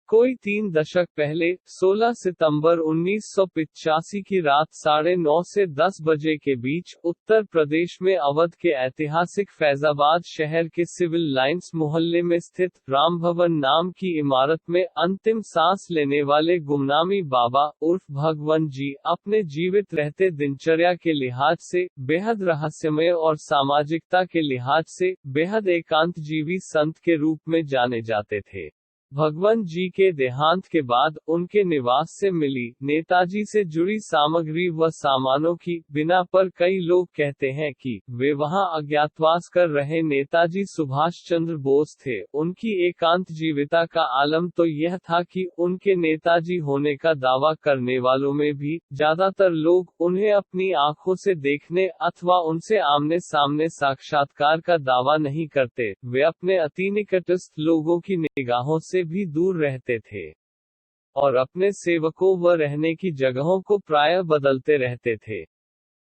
कोई 3 दशक पहले 16 सितंबर 1985 की रात 9:30 से 10 बजे के बीच उत्तर प्रदेश में अवध के ऐतिहासिक फैजाबाद शहर के सिविल लाइंस मोहल्ले में स्थित राम भवन नाम की इमारत में अंतिम सांस लेने वाले गुमनामी बाबा उर्फ भगवान जी अपने जीवित रहते दिनचर्या के लिहाज से बेहद रहस्यमय और सामाजिकता के लिहाज से बेहद एकांतजीवी संत के रूप में जाने जाते थे। भगवान जी के देहांत के बाद उनके निवास से मिली नेताजी से जुड़ी सामग्री व सामानों की बिना पर कई लोग कहते हैं कि वे वहां अज्ञातवास कर रहे नेताजी सुभाष चंद्र बोस थे। उनकी एकांत जीविता का आलम तो यह था कि उनके नेताजी होने का दावा करने वालों में भी ज्यादातर लोग उन्हें अपनी आंखों से देखने अथवा उनसे आमने सामने साक्षात्कार का दावा नहीं करते। वे अपने अति निकटस्थ लोगों की निगाहों से भी दूर रहते थे और अपने सेवकों व रहने की जगहों को प्रायः बदलते रहते थे।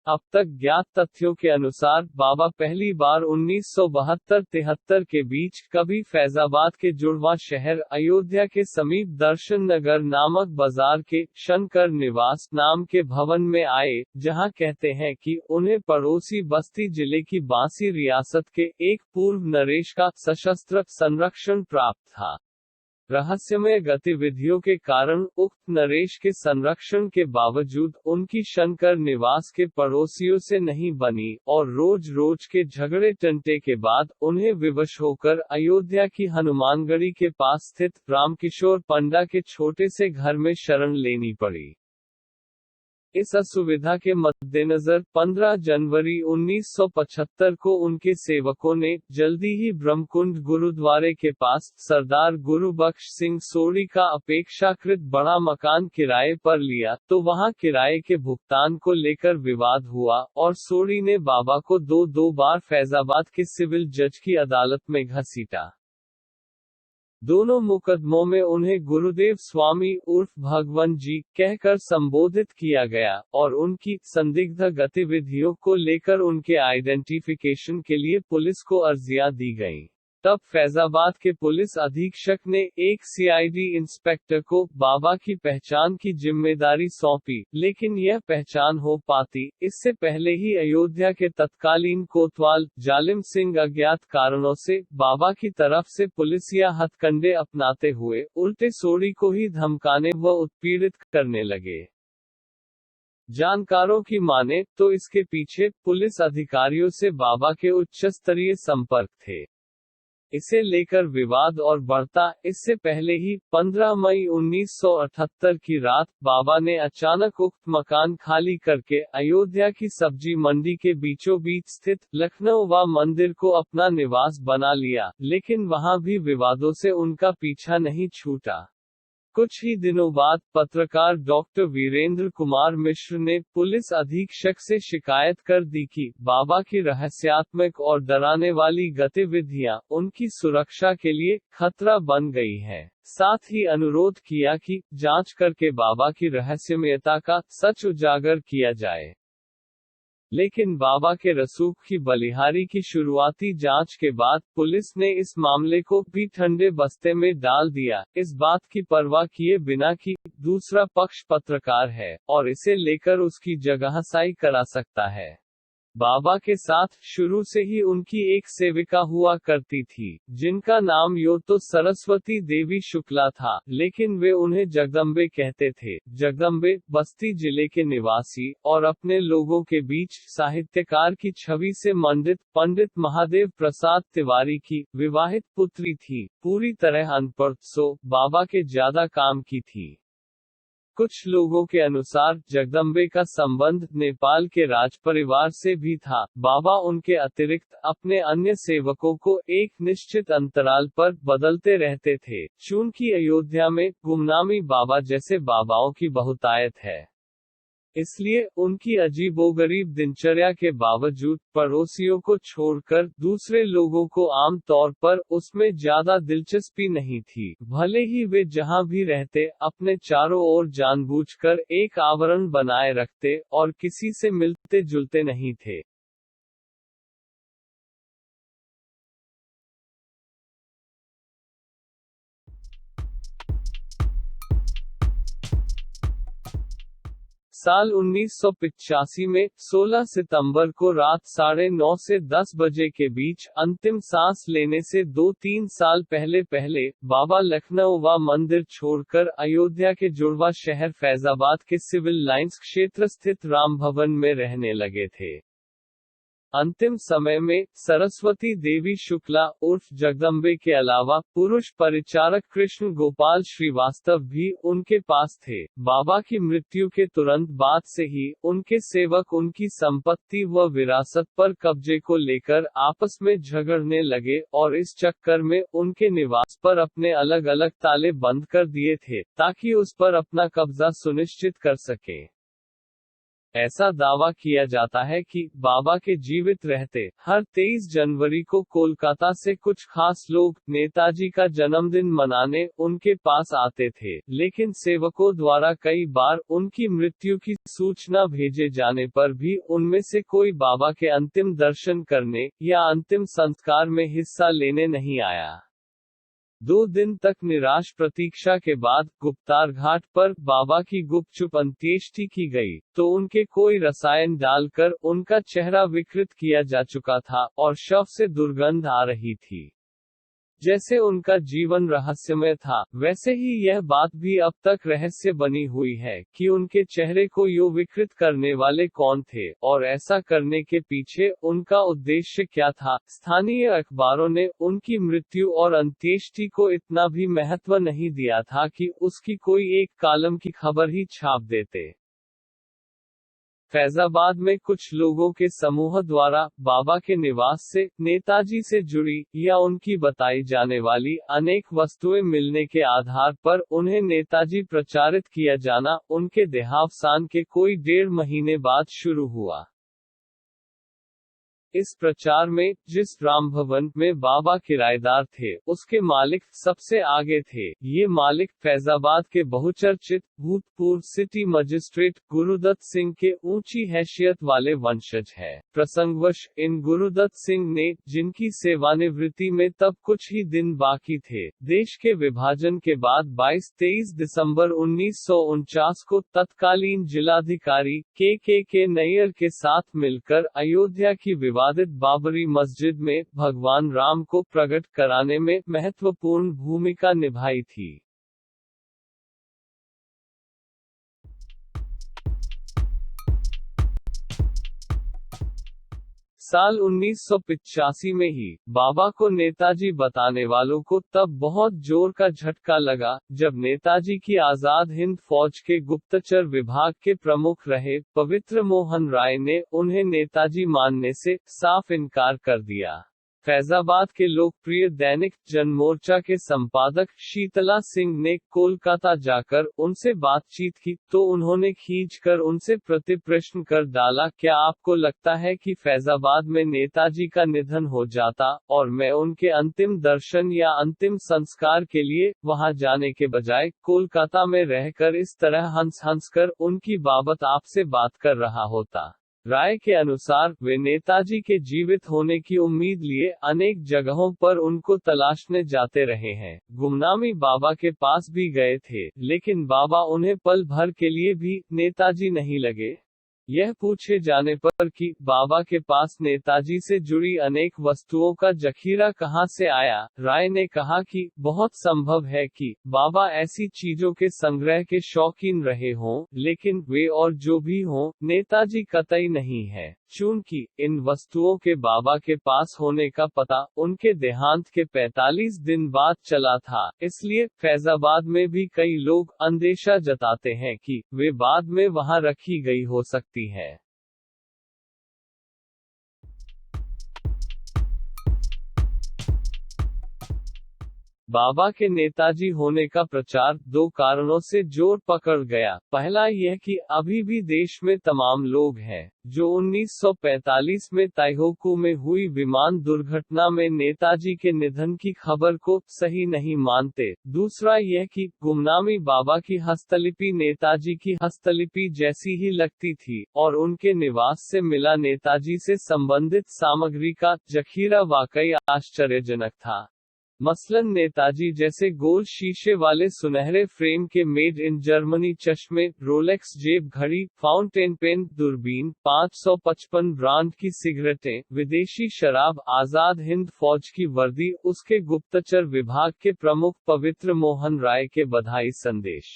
अब तक ज्ञात तथ्यों के अनुसार बाबा पहली बार 1972-73 के बीच कभी फैजाबाद के जुड़वा शहर अयोध्या के समीप दर्शन नगर नामक बाजार के शंकर निवास नाम के भवन में आए, जहां कहते हैं कि उन्हें पड़ोसी बस्ती जिले की बांसी रियासत के एक पूर्व नरेश का सशस्त्र संरक्षण प्राप्त था। रहस्यमय गतिविधियों के कारण उक्त नरेश के संरक्षण के बावजूद उनकी शंकर निवास के पड़ोसियों से नहीं बनी और रोज रोज के झगड़े टंटे के बाद उन्हें विवश होकर अयोध्या की हनुमानगढ़ी के पास स्थित रामकिशोर पंडा के छोटे से घर में शरण लेनी पड़ी। इस असुविधा के मद्देनजर 15 जनवरी 1975 को उनके सेवकों ने जल्दी ही ब्रह्मकुंड गुरुद्वारे के पास सरदार गुरुबख्श सिंह सोढ़ी का अपेक्षाकृत बड़ा मकान किराए पर लिया, तो वहां किराए के भुगतान को लेकर विवाद हुआ और सोढ़ी ने बाबा को दो बार फैजाबाद के सिविल जज की अदालत में घसीटा। दोनों मुकदमों में उन्हें गुरुदेव स्वामी उर्फ भगवान जी कहकर संबोधित किया गया और उनकी संदिग्ध गतिविधियों को लेकर उनके आइडेंटिफिकेशन के लिए पुलिस को अर्जियां दी गईं। तब फैजाबाद के पुलिस अधीक्षक ने एक सीआईडी इंस्पेक्टर को बाबा की पहचान की जिम्मेदारी सौंपी, लेकिन यह पहचान हो पाती इससे पहले ही अयोध्या के तत्कालीन कोतवाल जालिम सिंह अज्ञात कारणों से बाबा की तरफ से पुलिसिया हथकंडे अपनाते हुए उल्टे सोढ़ी को ही धमकाने व उत्पीड़ित करने लगे। जानकारों की माने तो इसके पीछे पुलिस अधिकारियों से बाबा के उच्च स्तरीय संपर्क थे। इसे लेकर विवाद और बढ़ता। इससे पहले ही 15 मई 1978 की रात बाबा ने अचानक उक्त मकान खाली करके अयोध्या की सब्जी मंडी के बीचों बीच स्थित लखनऊ वा मंदिर को अपना निवास बना लिया, लेकिन वहां भी विवादों से उनका पीछा नहीं छूटा। कुछ ही दिनों बाद पत्रकार डॉक्टर वीरेंद्र कुमार मिश्र ने पुलिस अधीक्षक से शिकायत कर दी कि बाबा की रहस्यात्मक और डराने वाली गतिविधियां उनकी सुरक्षा के लिए खतरा बन गई हैं। साथ ही अनुरोध किया कि जांच करके बाबा की रहस्यमयता का सच उजागर किया जाए। लेकिन बाबा के रसूख की बलिहारी की शुरुआती जांच के बाद पुलिस ने इस मामले को भी ठंडे बस्ते में डाल दिया, इस बात की परवाह किए बिना कि दूसरा पक्ष पत्रकार है और इसे लेकर उसकी जगहसाई करा सकता है। बाबा के साथ शुरू से ही उनकी एक सेविका हुआ करती थी, जिनका नाम यो तो सरस्वती देवी शुक्ला था, लेकिन वे उन्हें जगदम्बे कहते थे। जगदम्बे बस्ती जिले के निवासी और अपने लोगों के बीच साहित्यकार की छवि से मंडित पंडित महादेव प्रसाद तिवारी की विवाहित पुत्री थी। पूरी तरह अनपढ़, सो बाबा के ज्यादा काम की थी। कुछ लोगों के अनुसार जगदम्बे का संबंध नेपाल के राजपरिवार से भी था। बाबा उनके अतिरिक्त अपने अन्य सेवकों को एक निश्चित अंतराल पर बदलते रहते थे। चूंकि अयोध्या में गुमनामी बाबा जैसे बाबाओं की बहुतायत है, इसलिए उनकी अजीबोगरीब दिनचर्या के बावजूद पड़ोसियों को छोड़कर दूसरे लोगों को आम तौर पर उसमें ज्यादा दिलचस्पी नहीं थी। भले ही वे जहां भी रहते अपने चारों ओर जानबूझकर एक आवरण बनाए रखते और किसी से मिलते जुलते नहीं थे। साल 1985 में 16 सितंबर को रात 9:30 से 10 बजे के बीच अंतिम सांस लेने से 2-3 साल पहले बाबा लखनऊवा मंदिर छोड़कर अयोध्या के जुड़वा शहर फैजाबाद के सिविल लाइंस क्षेत्र स्थित राम भवन में रहने लगे थे। अंतिम समय में सरस्वती देवी शुक्ला उर्फ जगदम्बे के अलावा पुरुष परिचारक कृष्ण गोपाल श्रीवास्तव भी उनके पास थे। बाबा की मृत्यु के तुरंत बाद से ही उनके सेवक उनकी संपत्ति व विरासत पर कब्जे को लेकर आपस में झगड़ने लगे और इस चक्कर में उनके निवास पर अपने अलग अलग ताले बंद कर दिए थे ताकि उस पर अपना कब्जा सुनिश्चित कर सके। ऐसा दावा किया जाता है कि बाबा के जीवित रहते हर 23 जनवरी को कोलकाता से कुछ खास लोग नेताजी का जन्मदिन मनाने उनके पास आते थे, लेकिन सेवकों द्वारा कई बार उनकी मृत्यु की सूचना भेजे जाने पर भी उनमें से कोई बाबा के अंतिम दर्शन करने या अंतिम संस्कार में हिस्सा लेने नहीं आया। 2 दिन तक निराश प्रतीक्षा के बाद गुप्तार घाट पर बाबा की गुपचुप अंत्येष्टि की गई, तो उनके कोई रसायन डालकर उनका चेहरा विकृत किया जा चुका था और शव से दुर्गंध आ रही थी। जैसे उनका जीवन रहस्यमय था, वैसे ही यह बात भी अब तक रहस्य बनी हुई है कि उनके चेहरे को यूं विकृत करने वाले कौन थे और ऐसा करने के पीछे उनका उद्देश्य क्या था। स्थानीय अखबारों ने उनकी मृत्यु और अंत्येष्टि को इतना भी महत्व नहीं दिया था कि उसकी कोई एक कॉलम की खबर ही छाप देते। फैजाबाद में कुछ लोगों के समूह द्वारा बाबा के निवास से नेताजी से जुड़ी या उनकी बताई जाने वाली अनेक वस्तुएं मिलने के आधार पर उन्हें नेताजी प्रचारित किया जाना उनके देहावसान के कोई 1.5 महीने बाद शुरू हुआ। इस प्रचार में जिस राम भवन में बाबा किराएदार थे उसके मालिक सबसे आगे थे। ये मालिक फैजाबाद के बहुचर्चित भूतपूर्व सिटी मजिस्ट्रेट गुरुदत्त सिंह के ऊंची हैसियत वाले वंशज है। प्रसंगवश इन गुरुदत्त सिंह ने, जिनकी सेवानिवृत्ति में तब कुछ ही दिन बाकी थे, देश के विभाजन के बाद 22-23 दिसंबर 1949 को तत्कालीन जिलाधिकारी के नैयर के साथ मिलकर अयोध्या की विवादित बाबरी मस्जिद में भगवान राम को प्रकट कराने में महत्वपूर्ण भूमिका निभाई थी। साल 1985 में ही बाबा को नेताजी बताने वालों को तब बहुत जोर का झटका लगा जब नेताजी की आजाद हिंद फौज के गुप्तचर विभाग के प्रमुख रहे पवित्र मोहन राय ने उन्हें नेताजी मानने से साफ इनकार कर दिया। फैजाबाद के लोकप्रिय दैनिक जनमोर्चा के संपादक शीतला सिंह ने कोलकाता जाकर उनसे बातचीत की तो उन्होंने खींचकर उनसे प्रतिप्रश्न कर डाला, क्या आपको लगता है कि फैजाबाद में नेताजी का निधन हो जाता और मैं उनके अंतिम दर्शन या अंतिम संस्कार के लिए वहां जाने के बजाय कोलकाता में रहकर इस तरह हंस कर उनकी बाबत आपसे बात कर रहा होता? राय के अनुसार वे नेताजी के जीवित होने की उम्मीद लिए अनेक जगहों पर उनको तलाशने जाते रहे हैं। गुमनामी बाबा के पास भी गए थे, लेकिन बाबा उन्हें पल भर के लिए भी नेताजी नहीं लगे। यह पूछे जाने पर कि बाबा के पास नेताजी से जुड़ी अनेक वस्तुओं का जखीरा कहां से आया, राय ने कहा कि बहुत संभव है कि बाबा ऐसी चीजों के संग्रह के शौकीन रहे हों, लेकिन वे और जो भी हों, नेताजी कतई नहीं है। चूंकि इन वस्तुओं के बाबा के पास होने का पता उनके देहांत के 45 दिन बाद चला था, इसलिए फैजाबाद में भी कई लोग अंदेशा जताते हैं कि वे बाद में वहां रखी गई हो सकती है। बाबा के नेताजी होने का प्रचार 2 कारणों से जोर पकड़ गया। पहला यह कि अभी भी देश में तमाम लोग हैं जो 1945 में ताइहोकू में हुई विमान दुर्घटना में नेताजी के निधन की खबर को सही नहीं मानते। दूसरा यह कि गुमनामी बाबा की हस्तलिपि नेताजी की हस्तलिपि जैसी ही लगती थी और उनके निवास से मिला नेताजी से संबंधित सामग्री का जखीरा वाकई आश्चर्यजनक था। मसलन नेताजी जैसे गोल शीशे वाले सुनहरे फ्रेम के मेड इन जर्मनी चश्मे, रोलेक्स जेब घड़ी, फाउंटेन पेन, दूरबीन, 555 ब्रांड की सिगरेटें, विदेशी शराब, आजाद हिंद फौज की वर्दी, उसके गुप्तचर विभाग के प्रमुख पवित्र मोहन राय के बधाई संदेश।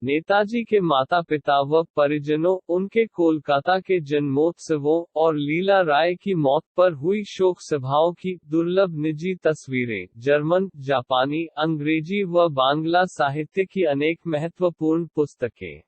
नेताजी के माता पिता व परिजनों, उनके कोलकाता के जन्मोत्सवों, और लीला राय की मौत पर हुई शोक सभाओं की दुर्लभ निजी तस्वीरें, जर्मन, जापानी, अंग्रेजी व बांग्ला साहित्य की अनेक महत्वपूर्ण पुस्तकें।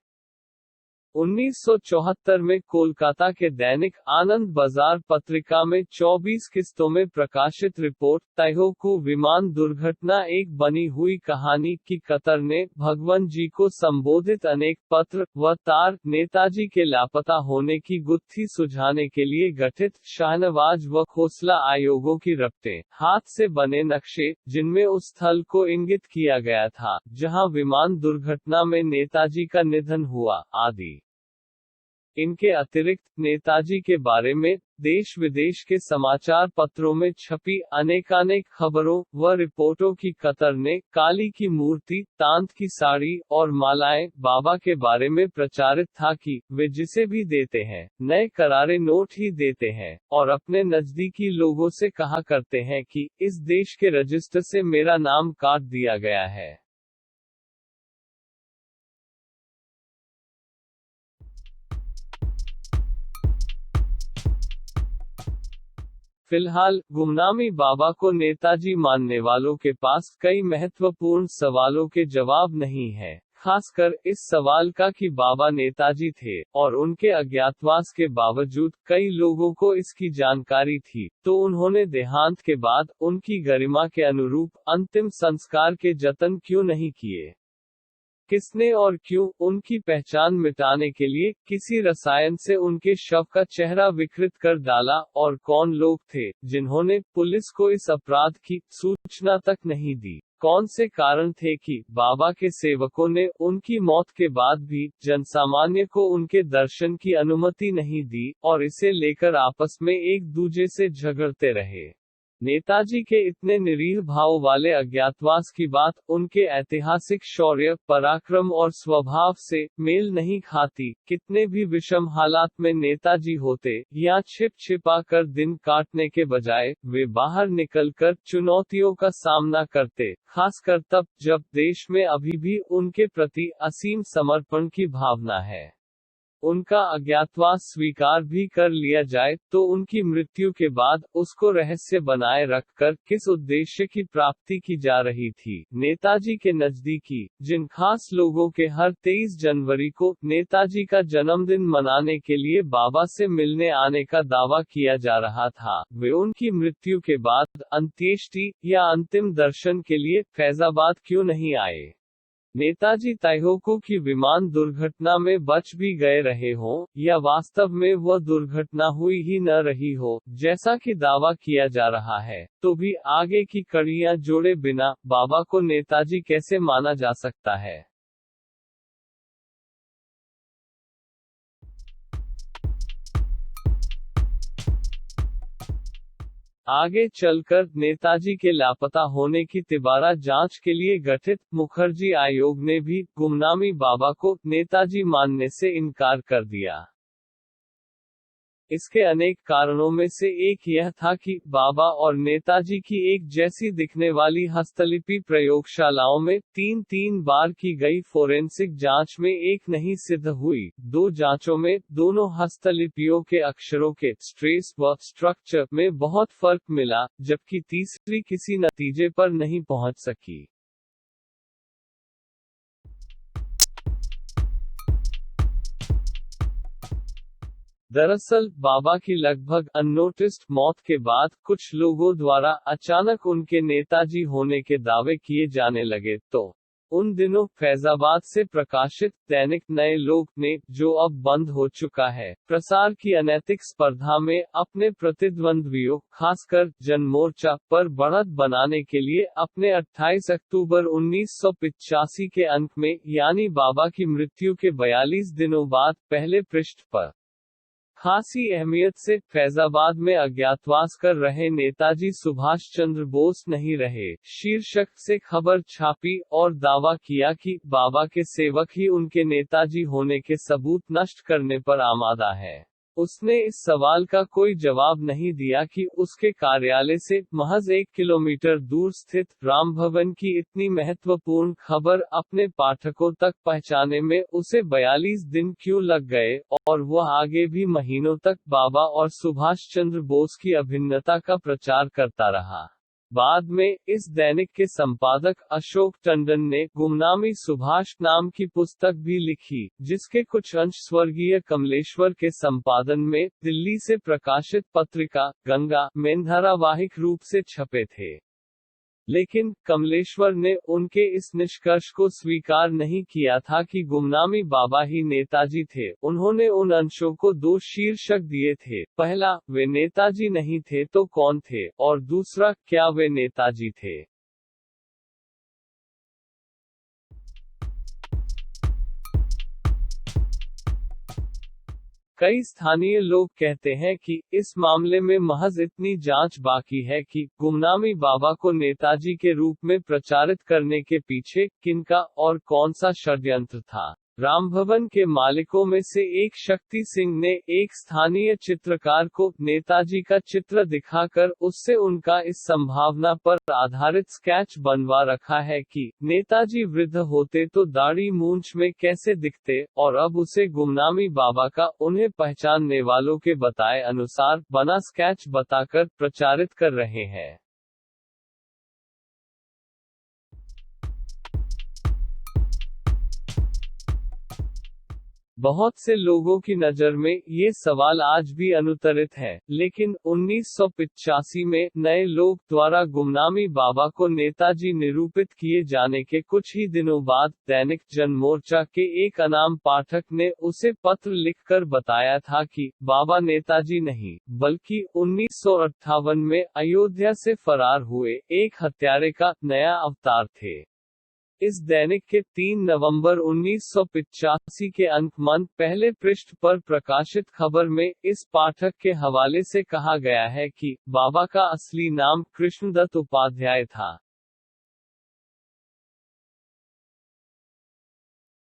1974 में कोलकाता के दैनिक आनंद बाजार पत्रिका में 24 किस्तों में प्रकाशित रिपोर्ट ताइहोकू विमान दुर्घटना एक बनी हुई कहानी की कतर ने भगवान जी को संबोधित अनेक पत्र व तार नेताजी के लापता होने की गुत्थी सुलझाने के लिए गठित शाहनवाज व खोसला आयोगों की रपटें, हाथ से बने नक्शे जिनमें उस स्थल को इंगित किया गया था जहां विमान दुर्घटना में नेताजी का निधन हुआ, आदि। इनके अतिरिक्त नेताजी के बारे में देश विदेश के समाचार पत्रों में छपी अनेकानेक खबरों व रिपोर्टों की कतर ने काली की मूर्ति, तांत की साड़ी और मालाएं बाबा के बारे में प्रचारित था कि वे जिसे भी देते हैं नए करारे नोट ही देते हैं, और अपने नजदीकी लोगों से कहा करते हैं कि इस देश के रजिस्टर से मेरा नाम काट दिया गया है। फिलहाल गुमनामी बाबा को नेताजी मानने वालों के पास कई महत्वपूर्ण सवालों के जवाब नहीं है, खासकर इस सवाल का कि बाबा नेताजी थे, और उनके अज्ञातवास के बावजूद कई लोगों को इसकी जानकारी थी, तो उन्होंने देहांत के बाद उनकी गरिमा के अनुरूप अंतिम संस्कार के जतन क्यों नहीं किए? किसने और क्यों उनकी पहचान मिटाने के लिए किसी रसायन से उनके शव का चेहरा विकृत कर डाला, और कौन लोग थे जिन्होंने पुलिस को इस अपराध की सूचना तक नहीं दी? कौन से कारण थे कि बाबा के सेवकों ने उनकी मौत के बाद भी जनसामान्य को उनके दर्शन की अनुमति नहीं दी, और इसे लेकर आपस में एक दूजे से झगड़ते रहे? नेताजी के इतने निरीह भाव वाले अज्ञातवास की बात उनके ऐतिहासिक शौर्य, पराक्रम और स्वभाव से मेल नहीं खाती। कितने भी विषम हालात में नेताजी होते, या छिप छिपा कर दिन काटने के बजाय वे बाहर निकलकर चुनौतियों का सामना करते, खासकर तब जब देश में अभी भी उनके प्रति असीम समर्पण की भावना है। उनका अज्ञातवास स्वीकार भी कर लिया जाए तो उनकी मृत्यु के बाद उसको रहस्य बनाए रखकर किस उद्देश्य की प्राप्ति की जा रही थी? नेताजी के नजदीकी जिन खास लोगों के हर 23 जनवरी को नेताजी का जन्मदिन मनाने के लिए बाबा से मिलने आने का दावा किया जा रहा था, वे उनकी मृत्यु के बाद अंत्येष्टि या अंतिम दर्शन के लिए फैजाबाद क्यों नहीं आए? नेताजी ताइहोकू की विमान दुर्घटना में बच भी गए रहे हों, या वास्तव में वह दुर्घटना हुई ही न रही हो, जैसा कि दावा किया जा रहा है, तो भी आगे की कड़ियां जोड़े बिना बाबा को नेताजी कैसे माना जा सकता है? आगे चलकर नेताजी के लापता होने की तिबारा जांच के लिए गठित मुखर्जी आयोग ने भी गुमनामी बाबा को नेताजी मानने से इनकार कर दिया। इसके अनेक कारणों में से एक यह था कि बाबा और नेताजी की एक जैसी दिखने वाली हस्तलिपि प्रयोगशालाओं में 3-3 बार की गई फोरेंसिक जांच में एक नहीं सिद्ध हुई। 2 जांचों में दोनों हस्तलिपियों के अक्षरों के स्ट्रेस व स्ट्रक्चर में बहुत फर्क मिला, जबकि तीसरी किसी नतीजे पर नहीं पहुंच सकी। दरअसल बाबा की लगभग अननोटिस्ड मौत के बाद कुछ लोगों द्वारा अचानक उनके नेताजी होने के दावे किए जाने लगे, तो उन दिनों फैजाबाद से प्रकाशित दैनिक नए लोग ने, जो अब बंद हो चुका है, प्रसार की अनैतिक स्पर्धा में अपने प्रतिद्वंद्वियों, खासकर जनमोर्चा पर बढ़त बनाने के लिए अपने 28 अक्टूबर 1985 के अंक में, यानी बाबा की मृत्यु के 42 दिनों बाद, पहले पृष्ठ पर खासी अहमियत से फैजाबाद में अज्ञातवास कर रहे नेताजी सुभाष चंद्र बोस नहीं रहे, शीर्षक से खबर छापी और दावा किया कि बाबा के सेवक ही उनके नेताजी होने के सबूत नष्ट करने पर आमादा है। उसने इस सवाल का कोई जवाब नहीं दिया कि उसके कार्यालय से महज 1 किलोमीटर दूर स्थित राम भवन की इतनी महत्वपूर्ण खबर अपने पाठकों तक पहुंचाने में उसे 42 दिन क्यों लग गए, और वह आगे भी महीनों तक बाबा और सुभाष चंद्र बोस की अभिन्नता का प्रचार करता रहा। बाद में इस दैनिक के संपादक अशोक टंडन ने गुमनामी सुभाष नाम की पुस्तक भी लिखी, जिसके कुछ अंश स्वर्गीय कमलेश्वर के संपादन में दिल्ली से प्रकाशित पत्रिका गंगा में धारावाहिक रूप से छपे थे। लेकिन कमलेश्वर ने उनके इस निष्कर्ष को स्वीकार नहीं किया था कि गुमनामी बाबा ही नेताजी थे। उन्होंने उन अंशों को 2 शीर्षक दिए थे, पहला, वे नेताजी नहीं थे तो कौन थे, और दूसरा, क्या वे नेताजी थे। कई स्थानीय लोग कहते हैं कि इस मामले में महज इतनी जांच बाकी है कि गुमनामी बाबा को नेताजी के रूप में प्रचारित करने के पीछे किनका और कौन सा षड्यंत्र था। रामभवन के मालिकों में से एक शक्ति सिंह ने एक स्थानीय चित्रकार को नेताजी का चित्र दिखाकर उससे उनका इस संभावना पर आधारित स्केच बनवा रखा है कि नेताजी वृद्ध होते तो दाढ़ी मूंछ में कैसे दिखते, और अब उसे गुमनामी बाबा का उन्हें पहचानने वालों के बताए अनुसार बना स्केच बताकर प्रचारित कर रहे हैं। बहुत से लोगों की नज़र में ये सवाल आज भी अनुत्तरित है, लेकिन 1985 में नए लोग द्वारा गुमनामी बाबा को नेताजी निरूपित किए जाने के कुछ ही दिनों बाद दैनिक जनमोर्चा के एक अनाम पाठक ने उसे पत्र लिखकर बताया था कि बाबा नेताजी नहीं, बल्कि 1958 में अयोध्या से फरार हुए एक हत्यारे का नया अवतार थे। इस दैनिक के 3 नवंबर 1985 के अंकमंत पहले पृष्ठ पर प्रकाशित खबर में इस पाठक के हवाले से कहा गया है कि बाबा का असली नाम कृष्णदत्त उपाध्याय था।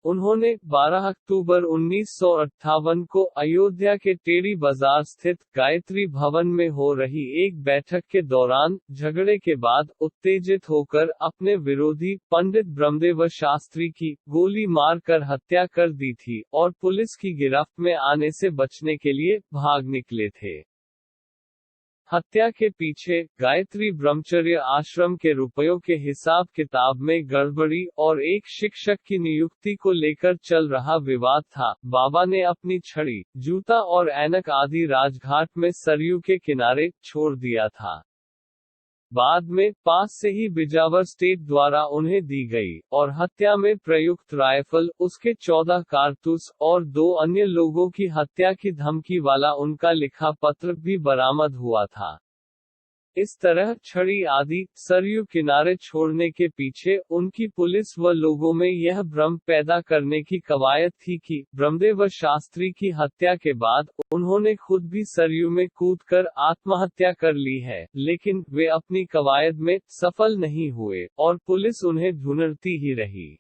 उन्होंने 12 अक्टूबर 1958 को अयोध्या के टेढ़ी बाजार स्थित गायत्री भवन में हो रही एक बैठक के दौरान झगड़े के बाद उत्तेजित होकर अपने विरोधी पंडित ब्रह्मदेव शास्त्री की गोली मारकर हत्या कर दी थी और पुलिस की गिरफ्त में आने से बचने के लिए भाग निकले थे। हत्या के पीछे गायत्री ब्रह्मचर्य आश्रम के रुपयों के हिसाब किताब में गड़बड़ी और एक शिक्षक की नियुक्ति को लेकर चल रहा विवाद था। बाबा ने अपनी छड़ी, जूता और ऐनक आदि राजघाट में सरयू के किनारे छोड़ दिया था। बाद में पास से ही बिजावर स्टेट द्वारा उन्हें दी गई, और हत्या में प्रयुक्त राइफल, उसके 14 कारतूस और 2 अन्य लोगों की हत्या की धमकी वाला उनका लिखा पत्र भी बरामद हुआ था। इस तरह छड़ी आदि सरयू किनारे छोड़ने के पीछे उनकी पुलिस व लोगों में यह भ्रम पैदा करने की कवायद थी कि ब्रह्मदेव शास्त्री की हत्या के बाद उन्होंने खुद भी सरयू में कूदकर आत्महत्या कर ली है, लेकिन वे अपनी कवायद में सफल नहीं हुए और पुलिस उन्हें ढूंढती ही रही।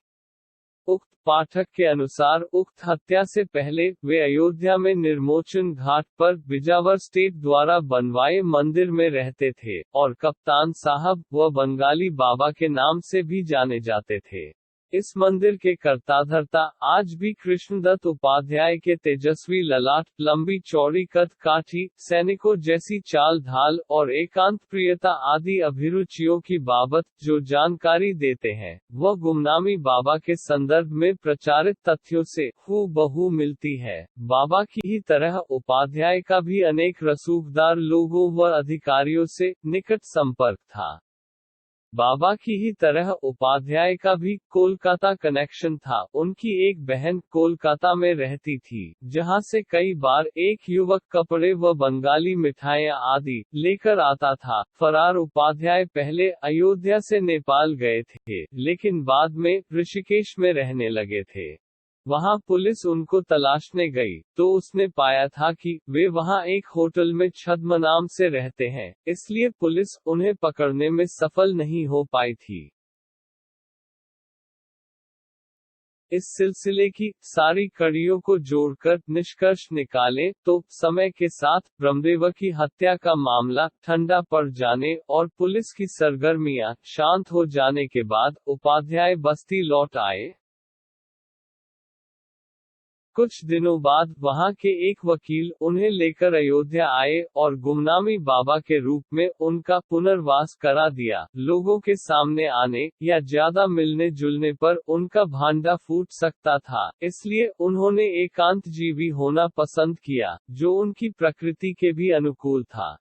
उक्त पाठक के अनुसार उक्त हत्या से पहले वे अयोध्या में निर्मोचन घाट पर बिजावर स्टेट द्वारा बनवाए मंदिर में रहते थे, और कप्तान साहब व बंगाली बाबा के नाम से भी जाने जाते थे। इस मंदिर के कर्ताधर्ता आज भी कृष्णदत्त उपाध्याय के तेजस्वी ललाट, लंबी चौड़ी कद काठी, सैनिकों जैसी चाल ढाल और एकांत प्रियता आदि अभिरुचियों की बाबत जो जानकारी देते हैं, वह गुमनामी बाबा के संदर्भ में प्रचारित तथ्यों से हूबहू मिलती है। बाबा की ही तरह उपाध्याय का भी अनेक रसूखदार लोगों व अधिकारियों से निकट संपर्क था। बाबा की ही तरह उपाध्याय का भी कोलकाता कनेक्शन था। उनकी एक बहन कोलकाता में रहती थी, जहां से कई बार एक युवक कपड़े व बंगाली मिठाइयां आदि लेकर आता था। फरार उपाध्याय पहले अयोध्या से नेपाल गए थे, लेकिन बाद में ऋषिकेश में रहने लगे थे। वहां पुलिस उनको तलाशने गई, तो उसने पाया था कि वे वहां एक होटल में छद्म नाम से रहते हैं, इसलिए पुलिस उन्हें पकड़ने में सफल नहीं हो पाई थी। इस सिलसिले की सारी कड़ियों को जोड़कर निष्कर्ष निकालें तो समय के साथ ब्रह्मदेव की हत्या का मामला ठंडा पड़ जाने और पुलिस की सरगर्मियां शांत हो जाने के बाद उपाध्याय बस्ती लौट आए। कुछ दिनों बाद वहां के एक वकील उन्हें लेकर अयोध्या आए और गुमनामी बाबा के रूप में उनका पुनर्वास करा दिया। लोगों के सामने आने या ज्यादा मिलने जुलने पर उनका भांडा फूट सकता था, इसलिए उन्होंने एकांतजीवी होना पसंद किया, जो उनकी प्रकृति के भी अनुकूल था।